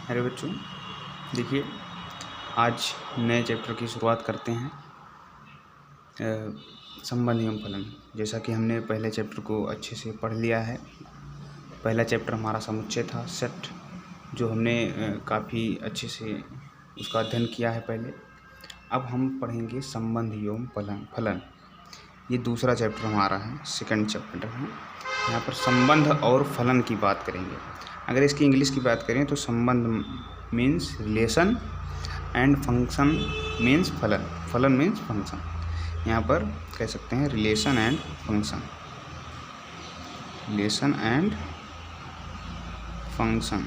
Hello बच्चों, देखिए आज नए चैप्टर की शुरुआत करते हैं। संबंध एवं फलन। जैसा कि हमने पहले चैप्टर को अच्छे से पढ़ लिया है। पहला चैप्टर हमारा समुच्चय था, सेट, जो हमने काफ़ी अच्छे से उसका अध्ययन किया है पहले। अब हम पढ़ेंगे संबंध एवं फलन। ये दूसरा चैप्टर हमारा है, सेकंड चैप्टर है। यहाँ पर संबंध और फलन की बात करेंगे। अगर इसकी इंग्लिश की बात करें तो संबंध means relation and function means फलन। फलन मीन्स फंक्शन। यहाँ पर कह सकते हैं relation and function. Relation and function.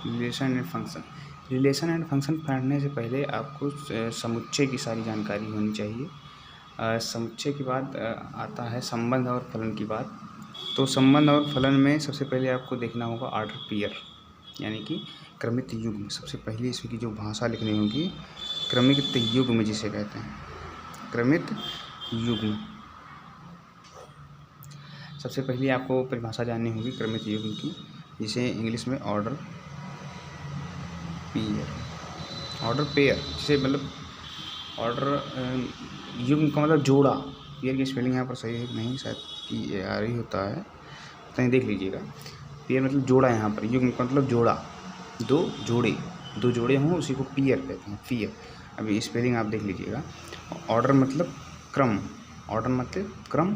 Relation and function. Relation and function पढ़ने से पहले आपको समुच्चय की सारी जानकारी होनी चाहिए। समुच्चय के बाद आता है संबंध और फलन की बात। तो संबंध और फलन में सबसे पहले आपको देखना होगा ऑर्डर पेयर, यानी कि क्रमित युग्म। सबसे पहले इसकी जो भाषा लिखनी होगी क्रमित युग्म जिसे कहते हैं, क्रमित युग्म। सबसे पहले आपको परिभाषा जाननी होगी क्रमित युग्म की, जिसे इंग्लिश में ऑर्डर पेयर। ऑर्डर पेयर जिसे मतलब ऑर्डर युग्म का मतलब जोड़ा। पेयर की स्पेलिंग यहाँ पर सही है नहीं, शायद PAR ही होता है, कहीं देख लीजिएगा। पेयर मतलब जोड़ा, यहाँ पर युग्म का मतलब जोड़ा। दो जोड़े हों उसी को पेयर कहते हैं, पेयर। अभी स्पेलिंग आप देख लीजिएगा। ऑर्डर मतलब क्रम, ऑर्डर मतलब क्रम,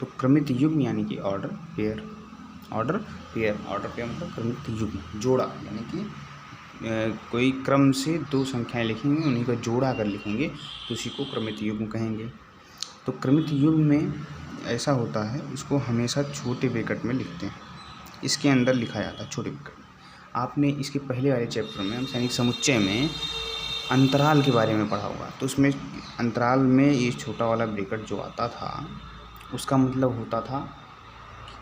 तो क्रमित युग्म यानी कि ऑर्डर पेयर। ऑर्डर पेयर मतलब क्रमित युग्म, जोड़ा, यानी कि कोई क्रम से दो संख्याएं लिखेंगे, उन्हीं का जोड़ा अगर लिखेंगे तो उसी को क्रमित युग्म कहेंगे। तो क्रमित युग्म में ऐसा होता है, इसको हमेशा छोटे ब्रैकेट में लिखते हैं, इसके अंदर लिखा जाता है छोटे ब्रैकेट में। आपने इसके पहले वाले चैप्टर में यानी समुच्चय में अंतराल के बारे में पढ़ा होगा, तो उसमें अंतराल में ये छोटा वाला ब्रैकेट जो आता था उसका मतलब होता था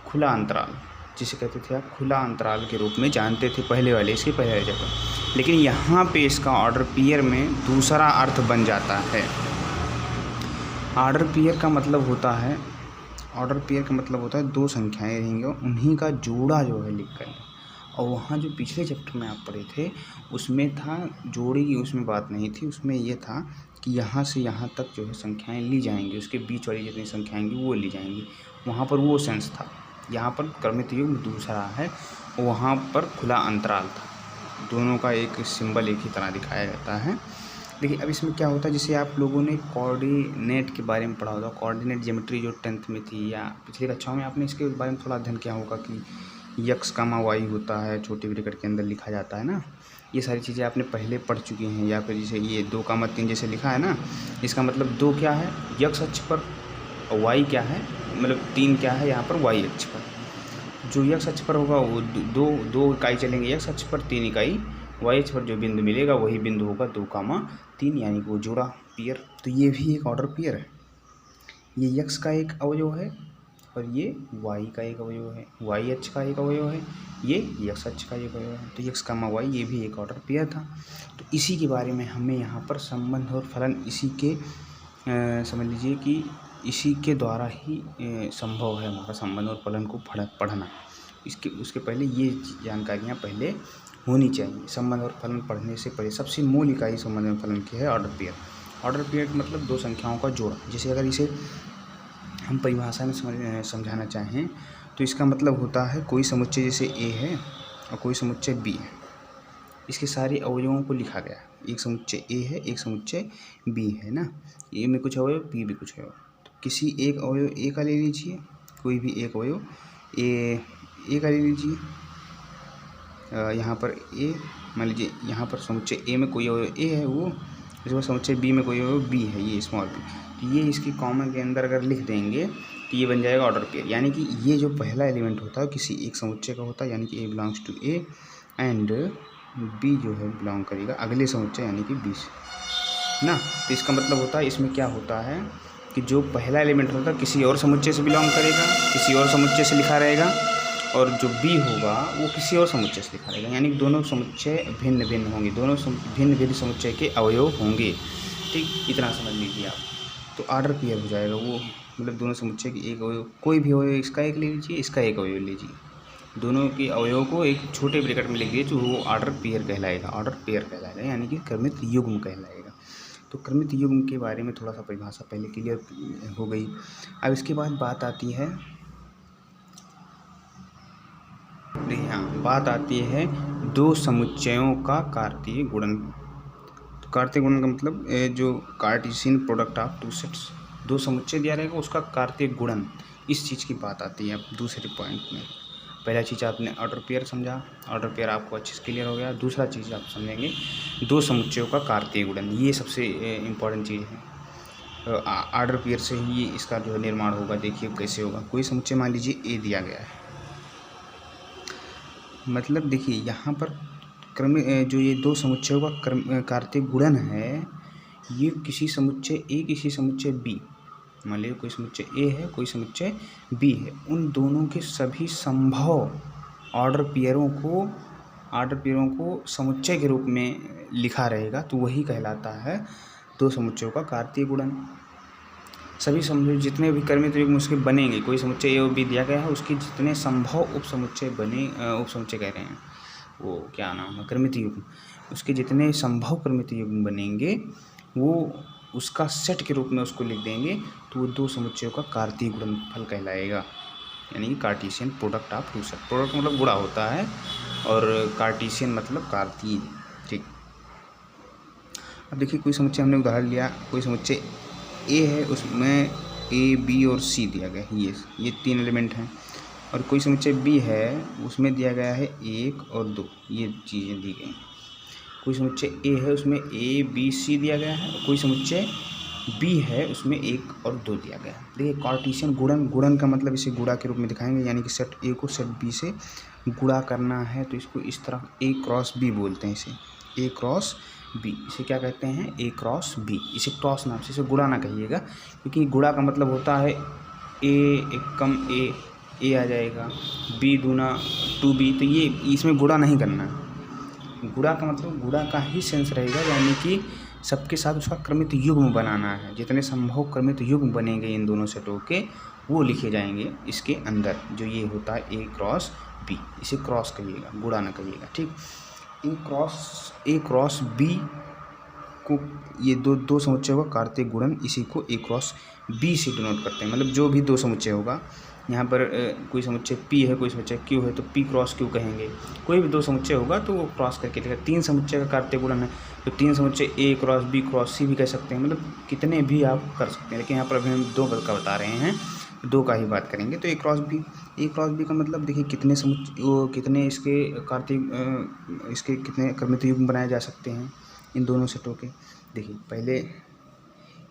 खुला अंतराल, जिसे कहते थे आप खुला अंतराल के रूप में जानते थे इसके पहले वाले चैप्टर। लेकिन यहाँ पे इसका ऑर्डर पेयर में दूसरा अर्थ बन जाता है। ऑर्डर पेयर का मतलब होता है दो संख्याएं रहेंगी, उन्हीं का जोड़ा जो है लिख कर। और वहाँ जो पिछले चैप्टर में आप पढ़े थे उसमें था जोड़ी की, उसमें बात नहीं थी। उसमें ये था कि यहाँ से यहाँ तक जो है संख्याएं ली जाएंगी, उसके बीच वाली जितनी संख्याएं वो ली जाएंगी, वहाँ पर वो सेंस था। यहाँ पर क्रमित युग्म दूसरा है, वहाँ पर खुला अंतराल था। दोनों का एक सिंबल एक ही तरह दिखाया जाता है। देखिए अब इसमें क्या होता है, जैसे आप लोगों ने कोऑर्डिनेट के बारे में पढ़ा होगा, कोऑर्डिनेट ज्योमेट्री जो 10th में थी, या पिछली कक्षाओं में आपने इसके बारे में थोड़ा अध्ययन किया होगा कि x, y होता है, छोटे ब्रैकेट के अंदर लिखा जाता है ना। ये सारी चीज़ें आपने पहले पढ़ चुकी हैं। या फिर जैसे ये 2, 3 जैसे लिखा है ना, इसका मतलब 2 क्या है x अक्ष पर, और y क्या है, मतलब 3 क्या है यहाँ पर y अक्ष पर। जो x अक्ष पर होगा वो दो इकाई चलेंगे x अक्ष पर, 3 इकाई y अक्ष पर जो बिंदु मिलेगा वही बिंदु होगा 2, 3, यानी कि वो जोड़ा पेयर। तो ये भी एक ऑर्डर पेयर है। ये x का एक अवयव है और ये y का एक अवयव है, y अक्ष का एक अवयव है, ये x अक्ष का एक अवयव है। तो x, y ये भी एक ऑर्डर पेयर था। तो इसी के बारे में हमें यहाँ पर संबंध और फलन, इसी के समझ लीजिए कि इसी के द्वारा ही संभव है हमारा संबंध और फलन को पढ़ना। उसके पहले ये जानकारियाँ पहले होनी चाहिए। संबंध और फलन पढ़ने से पहले सबसे मूल इकाई संबंध और फलन की है ऑर्डर पेयर। ऑर्डर पेयर मतलब दो संख्याओं का जोड़ा। जैसे अगर इसे हम परिभाषा में समझाना चाहें तो इसका मतलब होता है कोई समुच्चय जैसे A है और कोई समुच्चय B है, इसके सारे अवयवों को लिखा गया। एक समुच्चय A है, एक समुच्चय B है ना, A में कुछ अवयव, B में कुछ अवयव। तो किसी एक अवयव A का ले लीजिए, कोई भी एक अवयव A का ले लीजिए। यहाँ पर A, मान लीजिए यहाँ पर समुच्चय A में कोई अवयव A है वो, इसमें समुच्चय B में कोई अवयव B है, ये स्मॉल b। तो ये इसकी कॉमन के अंदर अगर लिख देंगे तो ये बन जाएगा ऑर्डर पेयर। यानी कि ये जो पहला एलिमेंट होता है किसी एक समुच्चय का होता है, यानी कि A belongs to A and B जो है बिलोंग करेगा अगले समुच्चय यानी कि B से ना। तो इसका मतलब होता है इसमें क्या होता है कि जो पहला एलिमेंट होता है किसी और समुच्चय से बिलोंग करेगा, किसी और समुच्चय से लिखा रहेगा, और जो B होगा वो किसी और समुच्चय से लिखा रहेगा। यानी कि दोनों समुच्चय भिन्न भिन्न होंगे, दोनों भिन्न भिन्न समुच्चय के अवयव होंगे। ठीक, इतना समझ लीजिए आप। तो ऑर्डर पेयर हो जाएगा वो, मतलब दोनों समुच्चय की एक अवयव, कोई भी अवयव, इसका एक ले लीजिए, इसका एक अवयव लीजिए, दोनों के अवयवों को एक छोटे ब्रैकेट में लिख दिए जो वो ऑर्डर पेयर कहलाएगा, यानी कि क्रमित युग्म कहलाएगा। तो क्रमित युग्म के बारे में थोड़ा सा परिभाषा पहले क्लियर हो गई। अब इसके बाद बात आती है, देखिए हाँ, बात आती है दो समुच्चयों का कार्तीय गुणन। तो कार्तीय गुणन का मतलब जो Cartesian product of two sets, दो समुच्चय दिया रहेगा उसका कार्तीय गुणन, इस चीज़ की बात आती है अब दूसरे पॉइंट में। पहला चीज़ आपने ऑर्डर पेयर समझा, ऑर्डर पेयर आपको अच्छे से क्लियर हो गया। दूसरा चीज़ आप समझेंगे दो समुच्चयों का कार्तीय गुणन, ये सबसे इम्पॉर्टेंट चीज़ है। ऑर्डर पेयर से ही इसका जो है निर्माण होगा। देखिए कैसे होगा। कोई समुच्चय मान लीजिए ए दिया गया है, मतलब देखिए यहाँ पर क्रम जो ये दो समुच्चयों का कार्तीय गुणन है, ये किसी समुच्चय ए किसी समुच्चय बी, मान लीजिए कोई समुच्चय ए है कोई समुच्चय बी है, उन दोनों के सभी संभव ऑर्डर पेयरों को समुच्चय के रूप में लिखा रहेगा, तो वही कहलाता है दो समुच्चयों का कार्तीय गुणन। सभी समुच्चय जितने भी क्रमित युग्म उसके बनेंगे, कोई समुच्चय ए और बी दिया गया है, उसके जितने संभव उप समुच्चय कह रहे हैं, वो क्या नाम है, क्रमित युग्म, उसके जितने संभव क्रमित युग्म बनेंगे वो उसका सेट के रूप में उसको लिख देंगे, तो वो दो समुच्चयों का कार्तीय गुणनफल कहलाएगा, यानी कि Cartesian product of two set. Product मतलब गुणा होता है और कार्टेशियन मतलब कार्तीय। ठीक, अब देखिए कोई समुच्चय हमने उदाहरण लिया, कोई समुच्चय ए है उसमें ए बी और सी दिया गया है, ये तीन एलिमेंट हैं। और कोई समुच्चय बी है उसमें दिया गया है 1 और 2, ये चीज़ें दी गई। कोई समुच्चय ए है उसमें ए बी सी दिया गया है, कोई समुच्चय बी है उसमें 1 और 2 दिया गया है। देखिए कार्टेशियन गुणन का मतलब इसे गुणा के रूप में दिखाएंगे, यानी कि सेट ए को सेट बी से गुणा करना है, तो इसको इस तरह ए क्रॉस बी बोलते हैं, इसे ए क्रॉस बी, इसे क्या कहते हैं, ए क्रॉस बी। इसे क्रॉस नाम से, इसे गुणा ना कहिएगा, क्योंकि गुणा का मतलब होता है ए एकम ए आ जाएगा, बी दूना 2b, तो ये इसमें गुणा नहीं करना है। गुणा का मतलब गुणा का ही सेंस रहेगा, यानी कि सबके साथ उसका क्रमित युग्म बनाना है। जितने संभव क्रमित युग्म बनेंगे इन दोनों सेटों के, वो लिखे जाएंगे इसके अंदर, जो ये होता है ए क्रॉस बी। इसे क्रॉस कहिएगा, गुणा ना कहिएगा। ठीक, ए क्रॉस बी को, ये दो समुच्चयों का कार्तीय गुणन, इसी को ए क्रॉस बी से डिनोट करते हैं। मतलब जो भी दो समुच्चय होगा, यहाँ पर कोई समुच्चय P है कोई समुच्चय Q है, तो P क्रॉस Q कहेंगे। कोई भी दो समुच्चय होगा तो वो क्रॉस करके लिखेगा। तीन समुच्चय का कार्तीय गुणन है, तो तीन समुच्चय A cross B cross C भी कह सकते हैं, मतलब कितने भी आप कर सकते हैं, लेकिन यहाँ पर अभी हम दो का बता रहे हैं, दो का ही बात करेंगे। तो ए क्रॉस बी का मतलब देखिए कितने इसके इसके कितने क्रमित युग्म बनाए जा सकते हैं इन दोनों सेटों के। देखिए पहले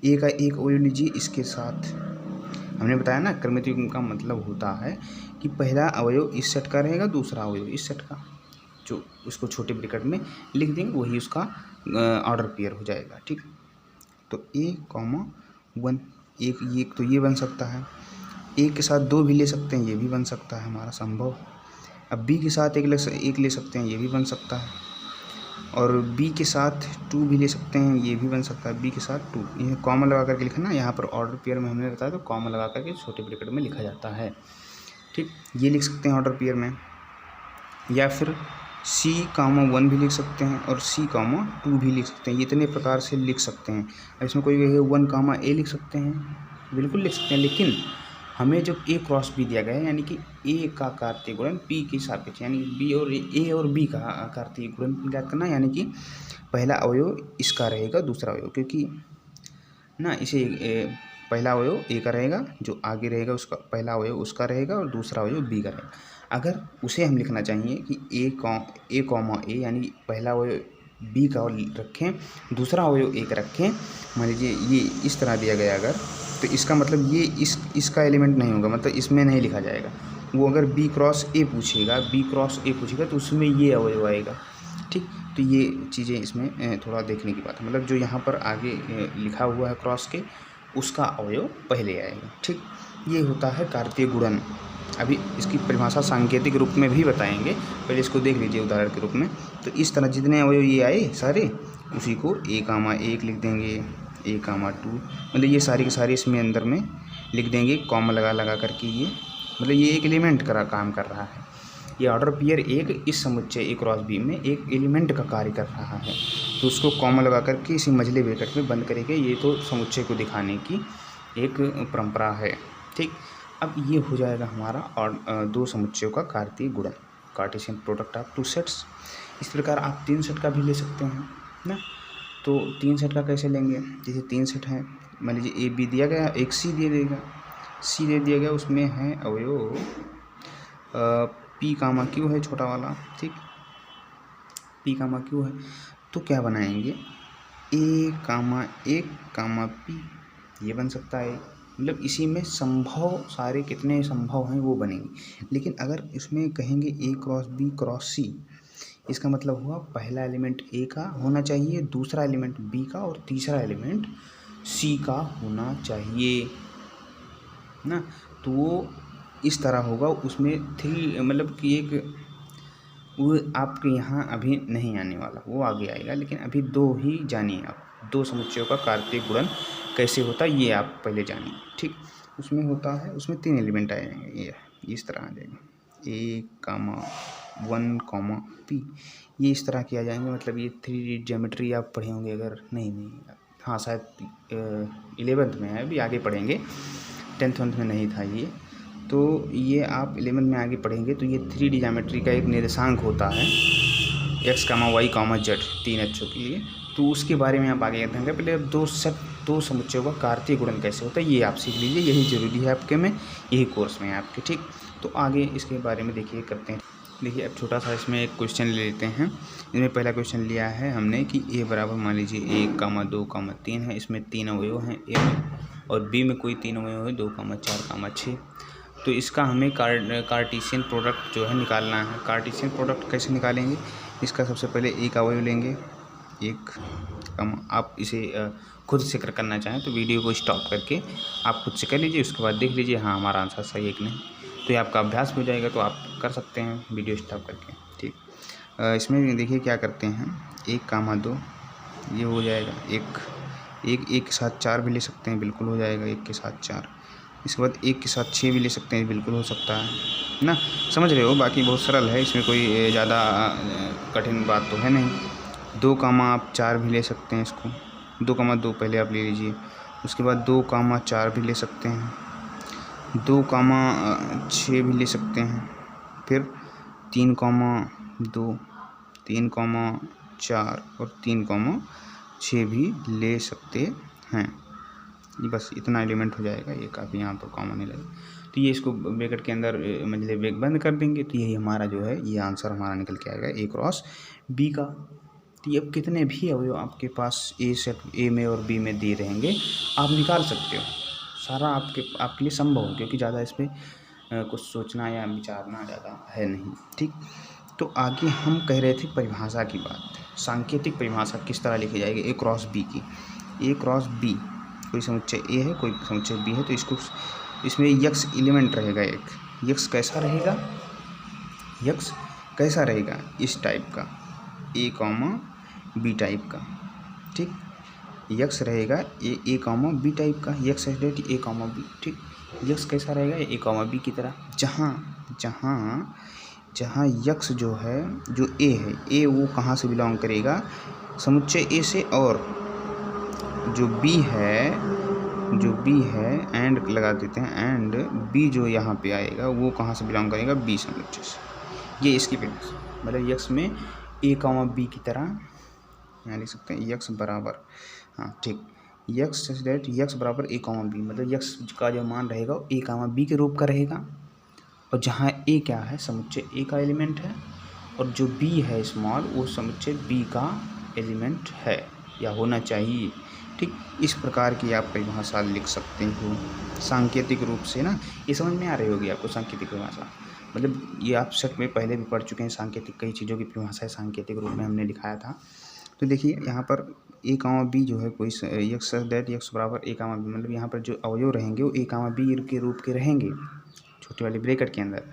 ए का एक अवयव लीजिए, इसके साथ हमने बताया ना क्रमित युग्म का मतलब होता है कि पहला अवयव इस सेट का रहेगा, दूसरा अवयव इस सेट का, जो उसको छोटे ब्रैकेट में लिख देंगे वही उसका ऑर्डर पेयर हो जाएगा। ठीक, तो A, 1 एक तो ये बन सकता है, ए के साथ 2 भी ले सकते हैं, ये भी बन सकता है हमारा संभव। अब बी के साथ एक ले सकते हैं, ये भी बन सकता है, और बी के साथ 2 भी ले सकते हैं, ये भी बन सकता है। बी के साथ 2, ये कॉमा लगा करके लिखना, यहाँ पर ऑर्डर पेयर में हमने बताया तो कॉमा लगा करके छोटे ब्रैकेट में लिखा जाता है। ठीक, ये लिख सकते हैं ऑर्डर पेयर में, या फिर C,1 भी लिख सकते हैं और C,2 भी लिख सकते हैं। ये इतने प्रकार से लिख सकते हैं। अब इसमें कोई 1,A लिख सकते हैं, बिल्कुल लिख सकते हैं, लेकिन हमें जब A क्रॉस B दिया गया है, यानी कि A का कार्तीय गुणन P के सापेक्ष, यानी B और A और B का कार्तीय गुणन ज्ञात करना, यानी कि पहला अवयव इसका रहेगा, दूसरा अवयव, क्योंकि ना इसे पहला अवयव A का रहेगा, जो आगे रहेगा उसका पहला अवयव उसका रहेगा, और दूसरा अवयव B का रहेगा। अगर उसे हम लिखना चाहिए कि A, यानी कि पहला अवयव B का रखें, दूसरा अवयव A का रखें, मान लीजिए ये इस तरह दिया गया अगर, तो इसका मतलब ये इसका एलिमेंट नहीं होगा, मतलब इसमें नहीं लिखा जाएगा। वो अगर B क्रॉस A पूछेगा तो उसमें ये अवयव आएगा। ठीक, तो ये चीज़ें इसमें थोड़ा देखने की बात है, मतलब जो यहाँ पर आगे लिखा हुआ है क्रॉस के, उसका अवयव पहले आएगा। ठीक, ये होता है कार्तीय गुणन। अभी इसकी परिभाषा सांकेतिक रूप में भी बताएंगे, पहले इसको देख लीजिए उदाहरण के रूप में। तो इस तरह जितने अवयव ये आए सारे, उसी को A,1 लिख देंगे, A,2, मतलब ये सारी के सारी इसमें अंदर में लिख देंगे, कॉमा लगा करके। ये मतलब ये एक एलिमेंट काम कर रहा है। ये ऑर्डर पेयर एक इस समुच्चय ए क्रॉस बी में एक एलिमेंट का कार्य कर रहा है, तो उसको कॉमा लगा करके इसी मझले ब्रैकेट में बंद करेंगे। ये तो समुच्चय को दिखाने की एक परंपरा है। ठीक, अब ये हो जाएगा हमारा और दो समुच्चयों का कार्तीय गुणन, Cartesian product of two sets. इस प्रकार आप 3 सेट का भी ले सकते हैं ना। तो 3 सेट का कैसे लेंगे, जैसे 3 सेट हैं, मान लीजिए ए बी दिया गया, एक सी दे देगा, सी दे दिया गया, उसमें है अवयव पी कामा क्यू है छोटा वाला। ठीक, पी कामा क्यू है, तो क्या बनाएंगे, ए कामा पी, ये बन सकता है। मतलब इसी में संभव सारे कितने संभव हैं वो बनेंगे। लेकिन अगर इसमें कहेंगे ए क्रॉस बी क्रॉस सी, इसका मतलब हुआ पहला एलिमेंट ए का होना चाहिए, दूसरा एलिमेंट बी का और तीसरा एलिमेंट सी का होना चाहिए ना। तो वो इस तरह होगा, उसमें 3 मतलब कि एक वो आपके यहाँ अभी नहीं आने वाला, वो आगे आएगा। लेकिन अभी 2 ही जानिए आप, 2 समुच्चयों का कार्तीय गुणन कैसे होता है ये आप पहले जानिए। ठीक, उसमें होता है, उसमें 3 एलिमेंट आ जाएंगे, ये इस तरह आ जाएंगे, ए कामा 1 कामा पी, ये इस तरह किया जाएंगे। मतलब ये 3D ज्योमेट्री आप पढ़े होंगे, अगर नहीं हाँ शायद 11th में है, अभी आगे पढ़ेंगे, 10th में नहीं था ये। तो ये आप 11th में आगे पढ़ेंगे। तो ये 3D ज्योमेट्री का एक निर्देशांक होता है, x, y, z 3 अक्षों के लिए। तो उसके बारे में आप आगे देखेंगे। पहले अब 2 समुच्चयों का कार्तीय गुणन कैसे होता है ये आप सीख लीजिए, यही ज़रूरी है आपके में, यही कोर्स में है आपके। ठीक, तो आगे इसके बारे में देखिए करते हैं। देखिए अब छोटा सा इसमें एक क्वेश्चन ले लेते हैं। इसमें पहला क्वेश्चन लिया है हमने कि ए बराबर मान लीजिए 1, 2, 3 है, इसमें 3 अवयव हैं ए में, और बी में कोई 3 अवयव है 2, 4, 6। तो इसका हमें कार्टेशियन प्रोडक्ट जो है निकालना है। कार्टेशियन प्रोडक्ट कैसे निकालेंगे, इसका सबसे पहले एक अवयव लेंगे, एक आप इसे खुद से करना चाहें तो वीडियो को स्टॉप करके आप खुद से कर लीजिए, उसके बाद देख लीजिए हाँ हमारा आंसर सही है कि नहीं। तो ये आपका अभ्यास हो जाएगा, तो आप कर सकते हैं वीडियो स्टॉप करके। ठीक, इसमें देखिए क्या करते हैं, 1, 2 ये हो जाएगा, एक के साथ 4 भी ले सकते हैं, बिल्कुल हो जाएगा 1 के साथ 4। इसके बाद 1 के साथ 6 भी ले सकते हैं, बिल्कुल हो सकता है ना, समझ रहे हो। बाकी बहुत सरल है, इसमें कोई ज़्यादा कठिन बात तो है नहीं। 2, आप 4 भी ले सकते हैं, इसको 2, पहले आप ले लीजिए। उसके बाद 2, 4 भी ले सकते हैं, 2, 6 भी ले सकते हैं, फिर 3, 2, 3, 4 और 3, 6 भी ले सकते हैं। ये बस इतना एलिमेंट हो जाएगा, ये काफ़ी यहाँ पर कॉमन नहीं लगेगा। तो ये इसको ब्रैकेट के अंदर मतलब ब्रैकेट बंद कर देंगे, तो यही हमारा जो है ये आंसर हमारा निकल के आएगा ए क्रॉस बी का। तो ये अब कितने भी अवयव आपके पास ए सेट ए में और बी में दे रहेंगे आप निकाल सकते हो, सारा आपके लिए संभव हो, क्योंकि ज़्यादा इस पर कुछ सोचना या विचारना ज़्यादा है नहीं। ठीक, तो आगे हम कह रहे थे परिभाषा की बात, सांकेतिक परिभाषा किस तरह लिखी जाएगी ए क्रॉस बी की। ए क्रॉस बी, कोई समुच्चय ए है, कोई समुच्चय बी है, तो इसको इसमें यक्स एलिमेंट रहेगा, एक यक्स कैसा रहेगा, यक्स कैसा रहेगा इस टाइप का, ए बी टाइप का। ठीक, यक्स रहेगा ए बी टाइप का, यक्स डेट ए बी। ठीक, यक्स कैसा रहेगा ए बी की तरह, जहाँ यक्स जो है, जो ए है, ए वो कहाँ से बिलोंग करेगा, समुच्चय ए से, और जो बी है एंड लगा देते हैं, एंड बी जो यहाँ पे आएगा वो कहाँ से बिलोंग करेगा, बी समुच्चय से। ये इसकी परिभाषा, मतलब यक्स में ए बी की तरह यहाँ लिख सकते हैं, यक्स बराबर, हाँ ठीक, यक्स बराबर ए बी, मतलब यक्स का जो मान रहेगा वो ए बी के रूप का रहेगा, और जहाँ ए क्या है, समुच्चय ए का एलिमेंट है, और जो बी है स्मॉल, वो समुच्चय बी का एलिमेंट है या होना चाहिए। ठीक, इस प्रकार की आप परिभाषा लिख सकते हो सांकेतिक रूप से ना। ये समझ में आ रही होगी आपको सांकेतिक परिभाषा, मतलब ये आप सेट में पहले भी पढ़ चुके हैं, सांकेतिक कई चीज़ों की परिभाषा है सांकेतिक रूप में हमने लिखाया था। तो देखिए यहाँ पर ए बी जो है, कोई यक्स दैट यक्स बराबर ए बी, मतलब यहाँ पर जो अवयव रहेंगे वो ए बी के रूप के रहेंगे छोटी वाली ब्रैकेट के अंदर,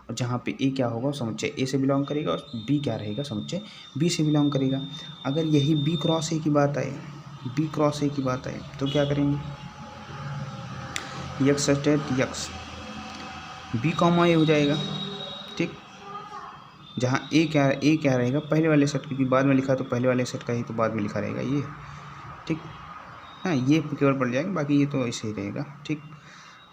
और जहाँ पे ए क्या होगा समुच्चय ए से बिलोंग करेगा, और बी क्या रहेगा, समुच्चय बी से बिलोंग करेगा। अगर यही बी क्रॉस ए की बात आए, तो क्या करेंगे, यक्स डेट यक्स बी ए हो जाएगा। ठीक, जहाँ ए क्या रहेगा पहले वाले सेट, क्योंकि बाद में लिखा तो पहले वाले सेट का ही तो बाद में लिखा रहेगा ये, ठीक। हाँ, ये केवल पड़ जाएगा, बाकी ये तो ऐसे ही रहेगा, ठीक।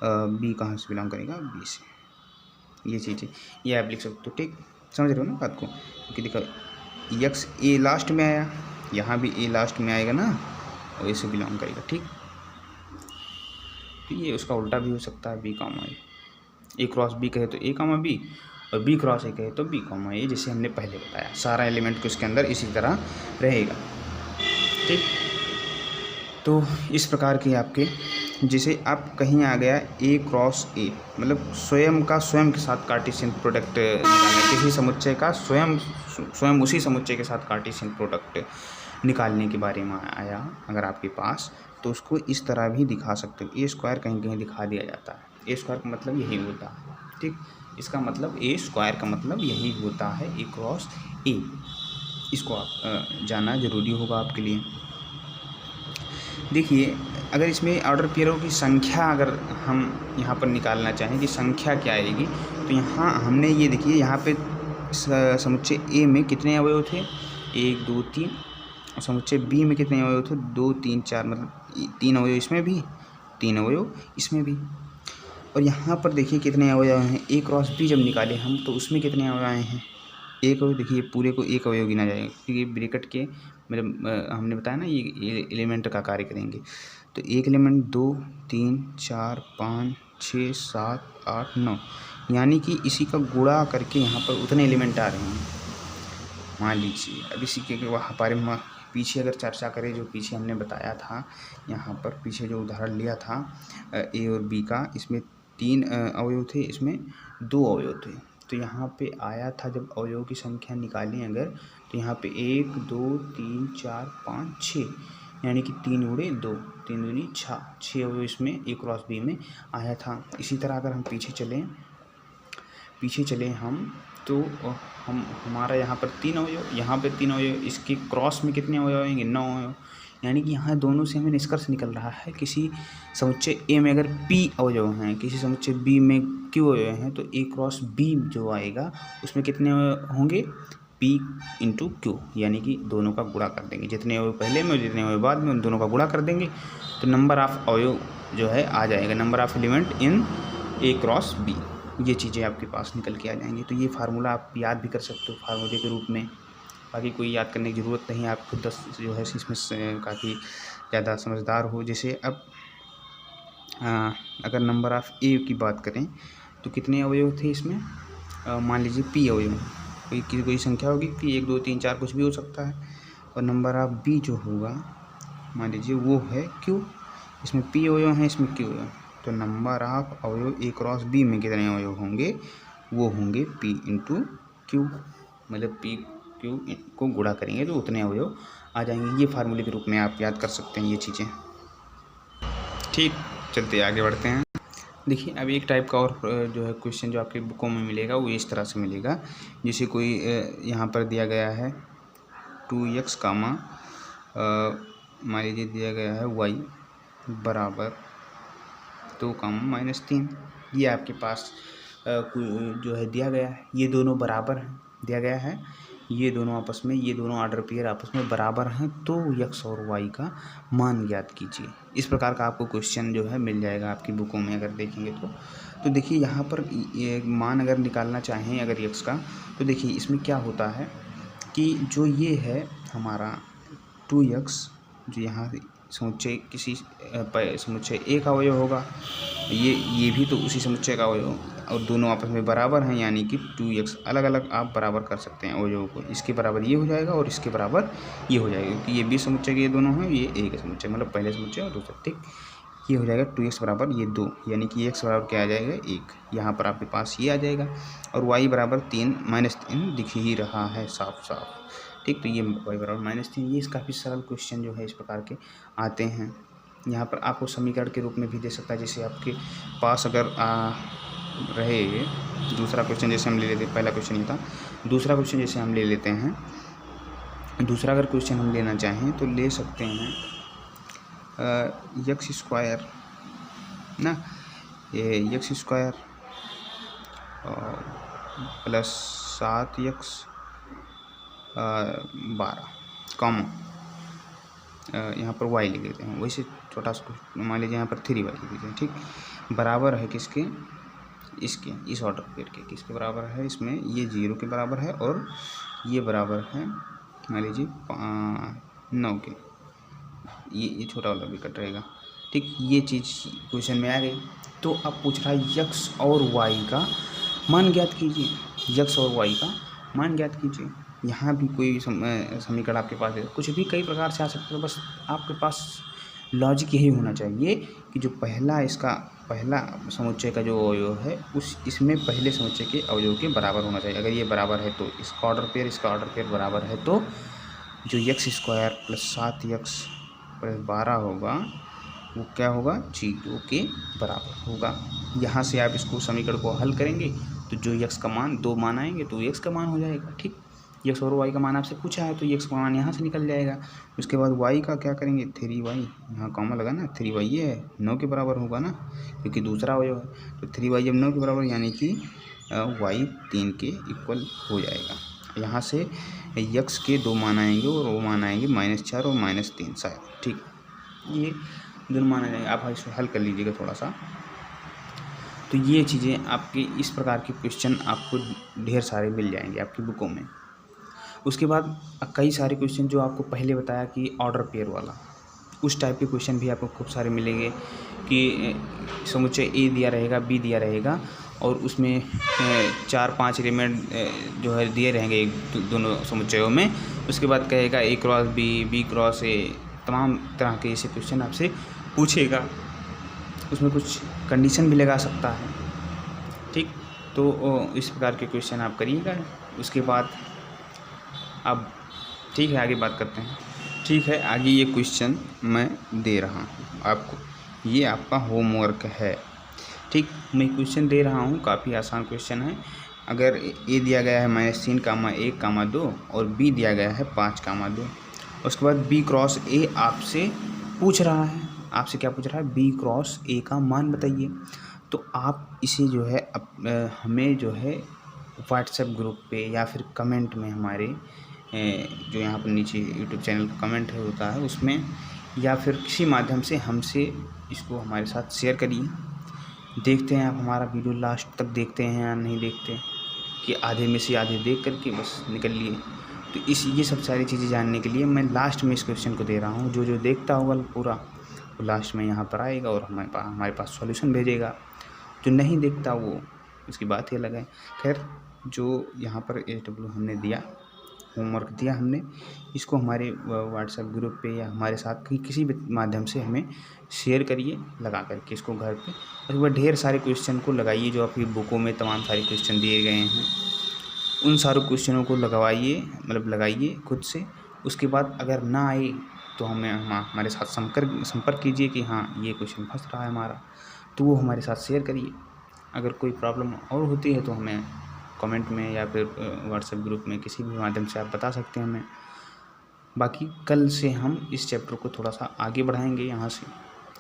बी कहाँ से बिलोंग करेगा, बी से, ये चीज़ है, ये आप लिख सकते हो, ठीक। समझ रहे हो ना बात को, क्योंकि देखो यक्स ए लास्ट में आया, यहाँ भी ए लास्ट में आएगा ना, और ए से बिलोंग करेगा, ठीक। तो ये उसका उल्टा भी हो सकता है, बी कॉमा ए क्रॉस बी कहे तो ए कॉमा बी, और बी क्रॉस ए कहे तो बी कॉमा ए, जैसे हमने पहले बताया। सारा एलिमेंट को इसके अंदर इसी तरह रहेगा, ठीक। तो इस प्रकार के आपके, जैसे आप कहीं आ गया ए क्रॉस ए, मतलब स्वयं के साथ कार्टेशियन प्रोडक्ट निकालने, किसी समुच्चय का स्वयं उसी समुच्चय के साथ कार्टेशियन प्रोडक्ट निकालने के बारे में आया अगर आपके पास, तो उसको इस तरह भी दिखा सकते हो। ए स्क्वायर कहीं कहीं दिखा दिया जाता है, ए स्क्वायर का मतलब यही होता है, ठीक। इसका मतलब ए स्क्वायर का मतलब यही होता है, ए क्रॉस ए। इसको आप जानना ज़रूरी होगा आपके लिए। देखिए, अगर इसमें ऑर्डर पेयरों की संख्या अगर हम यहाँ पर निकालना चाहें कि संख्या क्या आएगी, तो यहाँ हमने ये देखिए, यहाँ पे समुच्चय ए में कितने अवयव थे, 1 2 3, और समुच्चय बी में कितने अवयव थे, 2 3 4, मतलब 3 अवयव इसमें भी, 3 अवयव इसमें भी। और यहाँ पर देखिए कितने अवयव हैं, ए क्रॉस बी जब निकाले हम तो उसमें कितने अवयव आए हैं, एक अवयव। देखिए पूरे को एक अवयव गिना जाएगा, क्योंकि ब्रैकेट के मतलब हमने बताया ना ये एलिमेंट का कार्य करेंगे। तो एक एलिमेंट 2 3 4 5 6 7 8 9, यानी कि इसी का गुणा करके यहाँ पर उतने एलिमेंट आ रहे हैं। मान लीजिए अब इसी के बारे में पीछे अगर चर्चा करें, जो पीछे हमने बताया था, यहाँ पर पीछे जो उदाहरण लिया था ए और बी का, इसमें 3 अवयव थे, इसमें 2 अवयव थे। तो यहाँ पे आया था जब अवयव की संख्या निकालें अगर, तो यहाँ पे 1 2 3 4 5 6, यानी कि 3 गुणे 2, 3 दूनी 6 अवयव इसमें ए क्रॉस बी में आया था। इसी तरह अगर हम पीछे चलें हम, तो हमारा यहाँ पर 3 अवयव, यहाँ पे 3 अवयव, इसके क्रॉस में कितने अवयव आएंगे, 9 अवयव। यानी कि यहाँ दोनों से हमें निष्कर्ष निकल रहा है, किसी समुच्चय ए में अगर p अवयव हैं, किसी समुच्चय b में q अवयव हैं, तो a क्रॉस b जो आएगा उसमें कितने होंगे, p इंटू क्यू, यानी कि दोनों का गुणा कर देंगे, जितने अवयव पहले में और जितने अवयव बाद में, उन दोनों का गुणा कर देंगे, तो नंबर ऑफ अवयव जो है आ जाएगा, number of element in a cross b। ये चीज़ें आपके पास निकल के आ जाएंगी। तो ये फार्मूला आप याद भी कर सकते हो फार्मूले के रूप में, बाकी कोई याद करने की ज़रूरत नहीं है, आप खुद जो है इसमें काफ़ी ज़्यादा समझदार हो। जैसे अब अगर नंबर ऑफ़ ए की बात करें तो कितने अवयव थे इसमें, मान लीजिए पी अवयव, कोई संख्या होगी पी, 1 2 3 4 कुछ भी हो सकता है, और नंबर ऑफ़ बी जो होगा मान लीजिए वो है क्यू, इसमें पी अवयव हैं, इसमें क्यू अवयव, तो नंबर ऑफ़ अवयव ए क्रॉस बी में कितने अवयव होंगे, वो होंगे पी इंटू क्यू, मतलब पी क्यू को गुणा करेंगे तो उतने अवयव आ जाएंगे। ये फार्मूले के रूप में आप याद कर सकते हैं ये चीज़ें, ठीक। चलते आगे बढ़ते हैं। देखिए अब एक टाइप का और जो है क्वेश्चन जो आपकी बुकों में मिलेगा वो इस तरह से मिलेगा, जैसे कोई यहाँ पर दिया गया है 2x कामा मान लीजिए दिया गया है y बराबर 2 कामा -3, ये आपके पास जो है दिया गया है, ये दोनों बराबर हैं, दिया गया है ये दोनों आपस में, ये दोनों ऑर्डर पेयर आपस में बराबर हैं, तो x और y का मान ज्ञात कीजिए। इस प्रकार का आपको क्वेश्चन जो है मिल जाएगा आपकी बुकों में अगर देखेंगे तो देखिए यहाँ पर ये मान अगर निकालना चाहें अगर x का, तो देखिए इसमें क्या होता है कि जो ये है हमारा 2x, जो यहाँ समुच्चय किसी समुच्चय ए का अवयव होगा, ये भी तो उसी समुच्चय का अवयव, और दोनों आपस में बराबर हैं, यानी कि 2x अलग अलग आप बराबर कर सकते हैं अवयवों को, इसके बराबर ये हो जाएगा और इसके बराबर ये हो जाएगा, क्योंकि ये भी समुच्चय के ये दोनों हैं, ये ए का समुच्चय, मतलब पहले समुच्चय और दूसरा, ठीक। ये हो जाएगा 2x बराबर ये 2, यानी कि x बराबर क्या आ जाएगा 1, यहाँ पर आपके पास ये आ जाएगा, और y बराबर 3 -3 दिख ही रहा है साफ साफ, ठीक। तो ये y बराबर -3, ये काफ़ी सरल क्वेश्चन जो है इस प्रकार के आते हैं। यहाँ पर आपको समीकरण के रूप में भी दे सकता है, जैसे आपके पास अगर रहे दूसरा क्वेश्चन, जैसे हम ले लेते, पहला क्वेश्चन ये था, दूसरा क्वेश्चन जैसे हम ले लेते हैं, दूसरा अगर क्वेश्चन हम लेना चाहें तो ले सकते हैं x स्क्वायर ना, ये x square plus 7x 12 comma यहाँ पर y लिख देते हैं, वैसे छोटा सा मान लीजिए यहाँ पर 3y लिख देते हैं, ठीक। बराबर है किसके, इसके, इस ऑर्डर पेयर के किसके बराबर है, इसमें ये 0 के बराबर है और ये बराबर है मान लीजिए 9 के, ये छोटा वाला भी कट रहेगा, ठीक। ये चीज़ क्वेश्चन में आ गई। तो अब पूछ रहा है x और y का मान ज्ञात कीजिए, x और y का मान ज्ञात कीजिए। यहाँ भी कोई समीकरण आपके पास है, कुछ भी कई प्रकार से आ सकता है, बस आपके पास लॉजिक यही होना चाहिए कि जो पहला समुच्चय का जो अवयव है इसमें पहले समुच्चय के अवयव के बराबर होना चाहिए। अगर ये बराबर है तो इसका ऑर्डर पेयर बराबर है तो जो x² + 7x + 12 होगा वो क्या होगा, 0 के बराबर होगा। यहाँ से आप इसको समीकरण को हल करेंगे तो जो x का मान 2 मान आएंगे तो x का मान हो जाएगा, ठीक। x और y का मान आपसे पूछा है तो x का मान यहाँ से निकल जाएगा। उसके बाद y का क्या करेंगे, 3y, यहाँ कॉमा लगा ना, 3y ये है 9 के बराबर होगा ना, क्योंकि दूसरा अवयव है। तो 3y जब 9 के बराबर यानी कि y 3 के इक्वल हो जाएगा। यहाँ से x के 2 मान आएंगे और वो मान आएंगे -4 और -3 शायद, ठीक। ये दोनों मान आ जाएंगे, आप इसे हल कर लीजिएगा थोड़ा सा। तो ये चीज़ें आपके इस प्रकार के क्वेश्चन आपको ढेर सारे मिल जाएंगे आपकी बुकों में। उसके बाद कई सारे क्वेश्चन जो आपको पहले बताया कि ऑर्डर पेयर वाला, उस टाइप के क्वेश्चन भी आपको खूब सारे मिलेंगे कि समुच्चय ए दिया रहेगा, बी दिया रहेगा और उसमें 4-5 एलिमेंट जो है दिए रहेंगे दोनों समुच्चयों में। उसके बाद कहेगा A cross B, B cross A, तमाम तरह के ऐसे क्वेश्चन आपसे पूछेगा। उसमें कुछ कंडीशन भी लगा सकता है, ठीक। तो इस प्रकार के क्वेश्चन आप करिएगा। उसके बाद अब ठीक है, आगे बात करते हैं। ठीक है, आगे ये क्वेश्चन मैं दे रहा हूँ आपको, ये आपका होमवर्क है, ठीक। मैं क्वेश्चन दे रहा हूँ, काफ़ी आसान क्वेश्चन है। अगर ए दिया गया है -3,1,2 और बी दिया गया है 5,2, उसके बाद बी क्रॉस ए आपसे पूछ रहा है, आपसे क्या पूछ रहा है, बी क्रॉस ए का मान बताइए। तो आप इसे जो है हमें जो है व्हाट्सएप ग्रुप पे या फिर कमेंट में हमारे जो यहाँ पर नीचे यूट्यूब चैनल का कमेंट होता है उसमें, या फिर किसी माध्यम से हमसे इसको हमारे साथ शेयर करिए। देखते हैं आप हमारा वीडियो लास्ट तक देखते हैं या नहीं देखते, कि आधे में से आधे देख करके बस निकल लिए। तो ये सब सारी चीज़ें जानने के लिए मैं लास्ट में इस क्वेश्चन को दे रहा हूँ। जो देखता होगा पूरा वो लास्ट में यहाँ पर आएगा और हमारे पास सॉल्यूशन भेजेगा। जो नहीं देखता वो उसकी बात ही अलग है। खैर, जो यहाँ पर AW हमने दिया, होमवर्क दिया हमने, इसको हमारे व्हाट्सएप ग्रुप पे या हमारे साथ किसी भी माध्यम से हमें शेयर करिए लगा करके इसको घर पे। और वह ढेर सारे क्वेश्चन को लगाइए जो आपकी बुकों में तमाम सारे क्वेश्चन दिए गए हैं, उन सारे क्वेश्चनों को लगवाइए, मतलब लगाइए खुद से। उसके बाद अगर ना आए तो हमारे साथ संपर्क कीजिए कि हाँ ये क्वेश्चन फंस रहा है हमारा, तो वो हमारे साथ शेयर करिए। अगर कोई प्रॉब्लम और होती है तो हमें कमेंट में या फिर व्हाट्सएप ग्रुप में किसी भी माध्यम से आप बता सकते हैं हमें। बाकी कल से हम इस चैप्टर को थोड़ा सा आगे बढ़ाएंगे। यहाँ से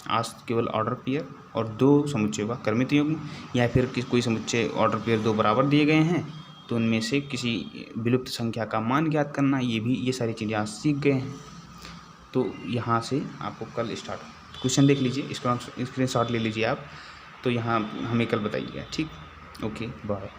आज केवल ऑर्डर पेयर और 2 समुच्चयों का क्रमित युग्म, या फिर कोई समुच्चय ऑर्डर पेयर 2 बराबर दिए गए हैं तो उनमें से किसी विलुप्त संख्या का मान ज्ञात करना, ये सारी चीज़ें आज सीख गए हैं। तो यहाँ से आपको कल स्टार्ट क्वेश्चन देख लीजिए, स्क्रीनशॉट ले लीजिए आप, तो यहाँ हमें कल बताइएगा, ठीक। Okay, bye.